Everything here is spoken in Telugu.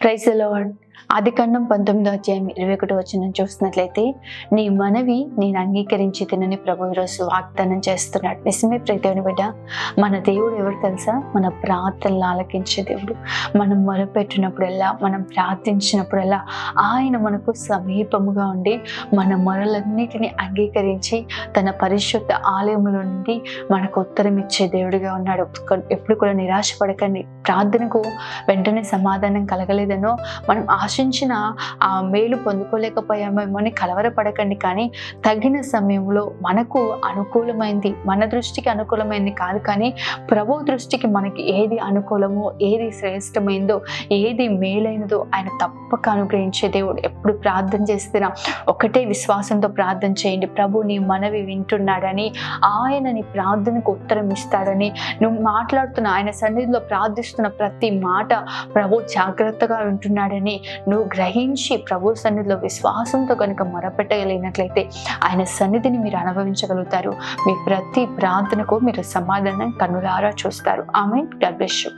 Praise the lord. ఆదికాండం 19:21 చూసినట్లయితే, నీ మనవి నేను అంగీకరించి తినని ప్రభు ఈరోజు వాగ్దానం చేస్తున్నాడు. నిజమే దేవుని బిడ్డ, మన దేవుడు ఎవరు తెలుసా? మన ప్రార్థనలు ఆలకించే దేవుడు. మనం మొరపెట్టినప్పుడల్లా, మనం ప్రార్థించినప్పుడల్లా ఆయన మనకు సమీపముగా ఉండి మన మొరలన్నిటిని అంగీకరించి తన పరిశుద్ధ ఆలయంలో నుండి మనకు ఉత్తరం ఇచ్చే దేవుడిగా ఉన్నాడు. ఎప్పుడు కూడా నిరాశపడకండి. ప్రార్థనకు వెంటనే సమాధానం కలగలేదనో, మనం ఆశించిన ఆ మేలు పొందుకోలేకపోయామేమో అని కలవరపడకండి. కానీ తగిన సమయంలో మనకు అనుకూలమైంది, మన దృష్టికి అనుకూలమైంది కాదు, కానీ ప్రభు దృష్టికి మనకి ఏది అనుకూలమో, ఏది శ్రేష్టమైందో, ఏది మేలైనదో ఆయన తప్పక అనుగ్రహించే దేవుడు. ఎప్పుడు ప్రార్థన చేస్తున్నా ఒకటే విశ్వాసంతో ప్రార్థన చేయండి. ప్రభు నీ మనవి వింటున్నాడని, ఆయన నీ ప్రార్థనకు ఉత్తరం ఇస్తాడని, నువ్వు మాట్లాడుతున్న ఆయన సన్నిధిలో ప్రార్థిస్తున్న ప్రతి మాట ప్రభు జాగ్రత్తగా వింటున్నాడని నువ్వు గ్రహించి ప్రభు సన్నిధిలో విశ్వాసంతో కనుక మొరపెట్టగలిగినట్లయితే ఆయన సన్నిధిని మీరు అనుభవించగలుగుతారు. మీ ప్రతి ప్రార్థనకు మీరు సమాధానం కన్నులారా చూస్తారు. ఆమేన్. God bless you.